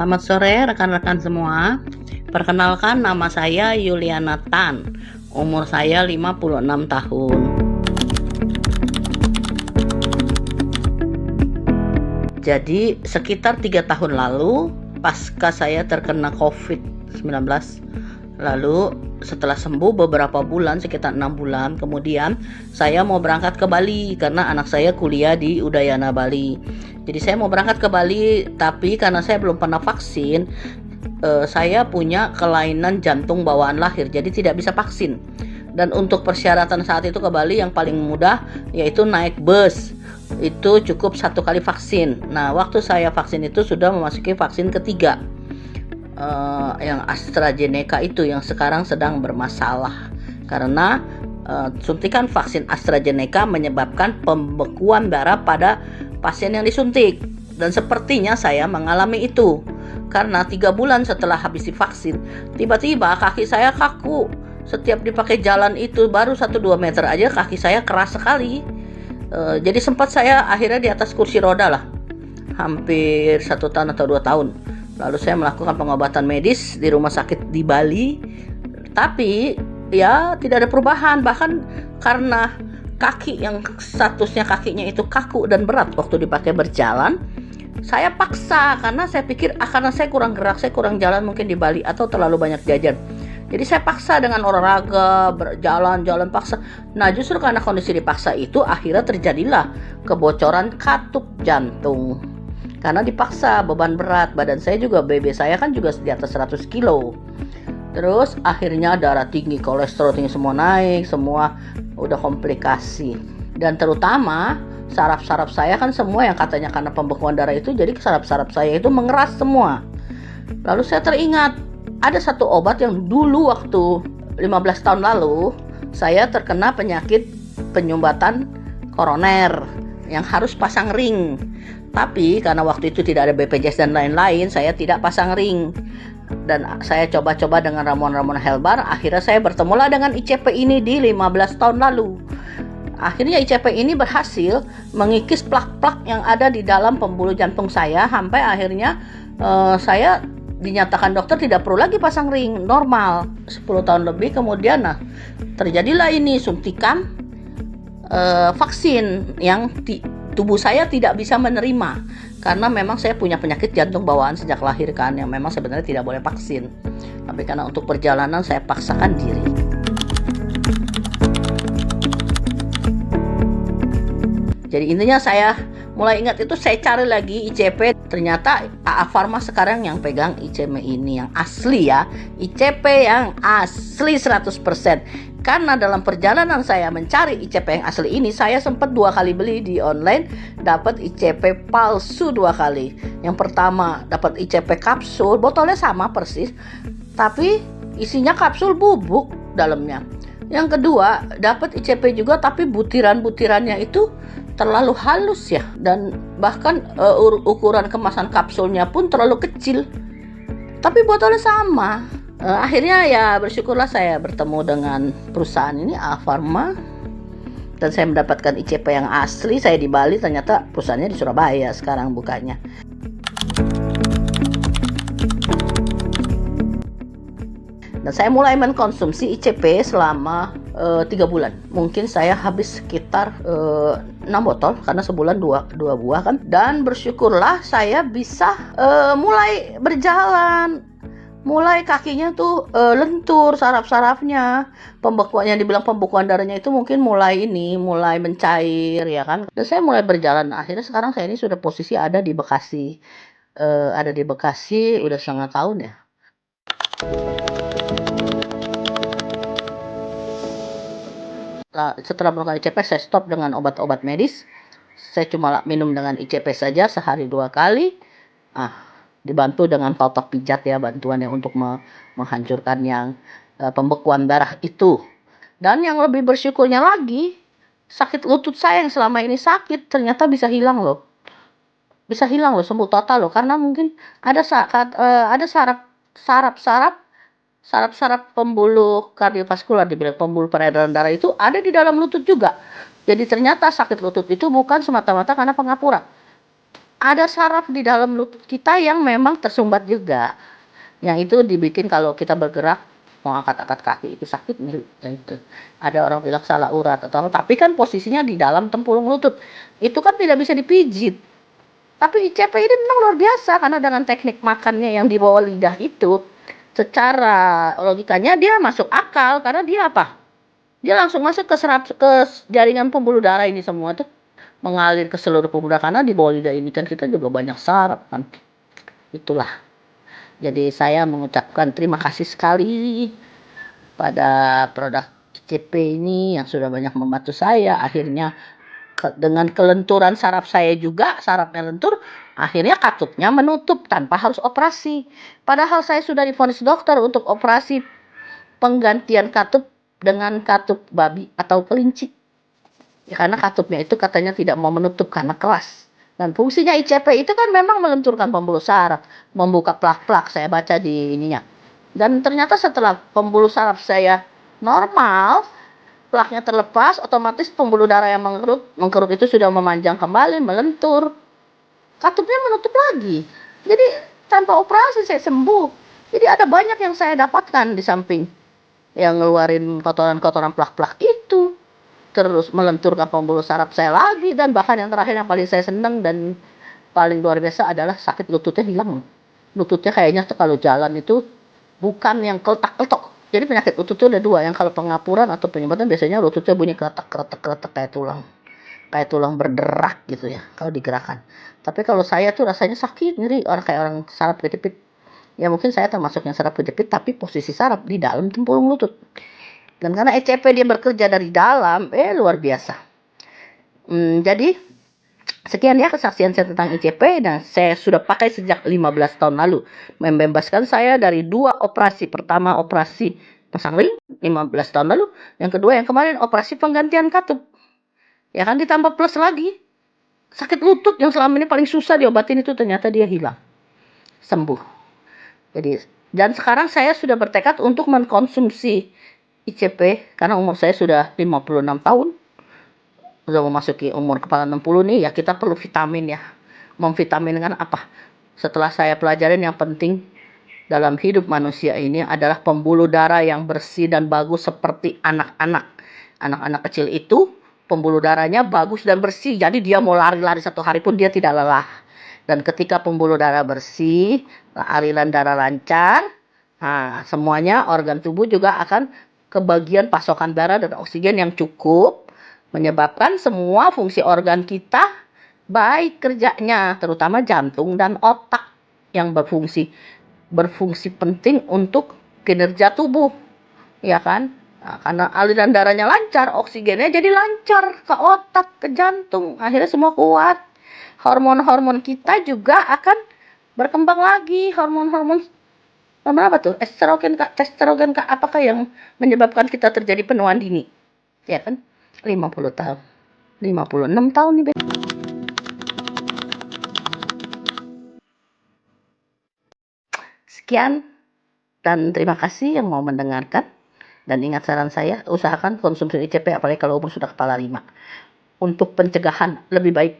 Selamat sore rekan-rekan semua. Perkenalkan, nama saya Yuliana Tan. Umur saya 56 tahun. Jadi sekitar 3 tahun lalu, pasca saya terkena COVID-19, lalu setelah sembuh beberapa bulan, sekitar 6 bulan kemudian, saya mau berangkat ke Bali karena anak saya kuliah di Udayana Bali. Jadi saya mau berangkat ke Bali, tapi karena saya belum pernah vaksin, saya punya kelainan jantung bawaan lahir, jadi tidak bisa vaksin. Dan untuk persyaratan saat itu ke Bali yang paling mudah yaitu naik bus. Itu cukup 1 kali vaksin. Nah, waktu saya vaksin itu sudah memasuki vaksin ketiga, yang AstraZeneca itu yang sekarang sedang bermasalah karena suntikan vaksin AstraZeneca menyebabkan pembekuan darah pada pasien yang disuntik, dan sepertinya saya mengalami itu karena 3 bulan setelah habis divaksin, tiba-tiba kaki saya kaku. Setiap dipakai jalan itu baru 1-2 meter aja kaki saya keras sekali. Jadi sempat saya akhirnya di atas kursi roda lah, hampir 1 tahun atau 2 tahun. Lalu saya melakukan pengobatan medis di rumah sakit di Bali, tapi ya tidak ada perubahan. Bahkan karena kaki yang statusnya kakinya itu kaku dan berat waktu dipakai berjalan, saya paksa karena saya pikir karena saya kurang gerak, saya kurang jalan mungkin di Bali atau terlalu banyak jajan. Jadi saya paksa dengan olahraga, berjalan-jalan paksa. Nah, justru karena kondisi dipaksa itu akhirnya terjadilah kebocoran katup jantung. Karena dipaksa, beban berat, badan saya juga, BB saya kan juga di atas 100 kilo. Terus akhirnya darah tinggi, kolesterol tinggi, semua naik, semua udah komplikasi. Dan terutama saraf-saraf saya kan semua yang katanya karena pembekuan darah itu, jadi saraf-saraf saya itu mengeras semua. Lalu saya teringat ada satu obat yang dulu waktu 15 tahun lalu saya terkena penyakit penyumbatan koroner yang harus pasang ring. Tapi karena waktu itu tidak ada BPJS dan lain-lain, saya tidak pasang ring. Dan saya coba-coba dengan ramuan-ramuan herbal, akhirnya saya bertemulah dengan ICP ini di 15 tahun lalu. Akhirnya ICP ini berhasil mengikis plak-plak yang ada di dalam pembuluh jantung saya, sampai akhirnya saya dinyatakan dokter tidak perlu lagi pasang ring, normal. 10 tahun lebih kemudian, terjadilah ini suntikan vaksin yang tubuh saya tidak bisa menerima karena memang saya punya penyakit jantung bawaan sejak lahir kan, yang memang sebenarnya tidak boleh vaksin. Tapi karena untuk perjalanan saya paksakan diri. Jadi intinya saya mulai ingat itu, saya cari lagi ICP, ternyata AA Pharma sekarang yang pegang ICP ini yang asli ya, ICP yang asli 100%. Karena dalam perjalanan saya mencari ICP yang asli ini, saya sempat 2 kali beli di online, dapat ICP palsu 2 kali. Yang pertama dapat ICP kapsul, botolnya sama persis, tapi isinya kapsul bubuk dalamnya. Yang kedua dapat ICP juga, tapi butiran-butirannya itu terlalu halus ya, dan bahkan ukuran kemasan kapsulnya pun terlalu kecil, tapi botolnya sama. Akhirnya ya bersyukurlah saya bertemu dengan perusahaan ini, AA Pharma, dan saya mendapatkan ICP yang asli. Saya di Bali, ternyata perusahaannya di Surabaya sekarang bukanya. Dan saya mulai mengkonsumsi ICP selama 3 bulan. Mungkin saya habis sekitar 6 botol karena sebulan 2 buah kan. Dan bersyukurlah saya bisa mulai berjalan. Mulai kakinya tuh lentur, saraf-sarafnya, pembekuannya, dibilang pembekuan darahnya itu mungkin mulai mencair ya kan. Dan saya mulai berjalan. Akhirnya sekarang saya ini sudah posisi ada di Bekasi. Ada di Bekasi udah 1,5 tahun ya. Setelah melakukan ICP, saya stop dengan obat-obat medis. Saya cuma minum dengan ICP saja sehari 2 kali. Dibantu dengan totok pijat ya, bantuannya untuk menghancurkan yang pembekuan darah itu. Dan yang lebih bersyukurnya lagi, sakit lutut saya yang selama ini sakit ternyata bisa hilang loh. Bisa hilang loh, sembuh total loh. Karena mungkin ada saraf pembuluh kardiovaskular, dibilang pembuluh peredaran darah itu ada di dalam lutut juga. Jadi ternyata sakit lutut itu bukan semata-mata karena pengapura. ada saraf di dalam lutut kita yang memang tersumbat juga. Yang itu dibikin kalau kita bergerak mau angkat-angkat kaki itu sakit nih. Itu. Ada orang bilang salah urat atau apa, tapi kan posisinya di dalam tempurung lutut. Itu kan tidak bisa dipijit. Tapi ICP ini memang luar biasa karena dengan teknik makannya yang di bawah lidah itu, secara logikanya dia masuk akal karena dia apa? Dia langsung masuk ke jaringan pembuluh darah ini semua tuh mengalir ke seluruh pembuluh darah karena di bawah lidah ini kan kita juga banyak saraf kan. Itulah. Jadi saya mengucapkan terima kasih sekali pada produk ICP ini yang sudah banyak membantu saya. Akhirnya dengan kelenturan saraf saya juga, sarafnya lentur, akhirnya katupnya menutup tanpa harus operasi. Padahal saya sudah divonis dokter untuk operasi penggantian katup dengan katup babi atau kelinci. Ya, karena katupnya itu katanya tidak mau menutup karena keras. Dan fungsinya ICP itu kan memang melenturkan pembuluh saraf, membuka plak-plak, saya baca di ininya. Dan ternyata setelah pembuluh saraf saya normal, plaknya terlepas, otomatis pembuluh darah yang mengkerut itu sudah memanjang kembali, melentur. Katupnya menutup lagi. Jadi tanpa operasi saya sembuh. Jadi ada banyak yang saya dapatkan di samping yang ngeluarin kotoran-kotoran plak-plak itu. Terus melenturkan pembuluh saraf saya lagi, dan bahkan yang terakhir yang paling saya senang dan paling luar biasa adalah sakit lututnya hilang. Lututnya kayaknya tuh kalau jalan itu bukan yang keletak-keletok. Jadi penyakit lutut itu ada dua, yang kalau pengapuran atau penyumbatan biasanya lututnya bunyi keletak-keletak kayak tulang berderak gitu ya kalau digerakkan. Tapi kalau saya tuh rasanya sakit, nyeri, kayak orang saraf kejepit. Ya mungkin saya termasuk yang saraf kejepit, tapi posisi saraf di dalam tempurung lutut. Dan karena ECP dia bekerja dari dalam, luar biasa. Jadi sekian ya kesaksian saya tentang ICP, dan saya sudah pakai sejak 15 tahun lalu. Membebaskan saya dari 2 operasi. Pertama operasi pasang ring 15 tahun lalu, yang kedua yang kemarin operasi penggantian katup. Ya kan, ditambah plus lagi sakit lutut yang selama ini paling susah diobatin itu ternyata dia hilang. Sembuh. Jadi, dan sekarang saya sudah bertekad untuk mengkonsumsi ICP karena umur saya sudah 56 tahun. Sudah memasuki umur kepala 60 nih, ya kita perlu vitamin ya. Memvitaminkan apa? Setelah saya pelajarin yang penting dalam hidup manusia ini adalah pembuluh darah yang bersih dan bagus seperti anak-anak. Anak-anak kecil itu pembuluh darahnya bagus dan bersih. Jadi dia mau lari-lari 1 hari pun dia tidak lelah. Dan ketika pembuluh darah bersih, aliran darah lancar, nah, semuanya organ tubuh juga akan kebagian pasokan darah dan oksigen yang cukup, menyebabkan semua fungsi organ kita baik kerjanya, terutama jantung dan otak yang berfungsi penting untuk kinerja tubuh, ya kan? Nah, karena aliran darahnya lancar, oksigennya jadi lancar ke otak, ke jantung, akhirnya semua kuat. Hormon-hormon kita juga akan berkembang lagi, hormon-hormon apa tuh? Estrogen kak, testosteron kak, apakah yang menyebabkan kita terjadi penuaan dini? Ya kan? 50 tahun. 56 tahun nih. Sekian dan terima kasih yang mau mendengarkan. Dan ingat saran saya, usahakan konsumsi ICP apalagi kalau umur sudah kepala 5. Untuk pencegahan lebih baik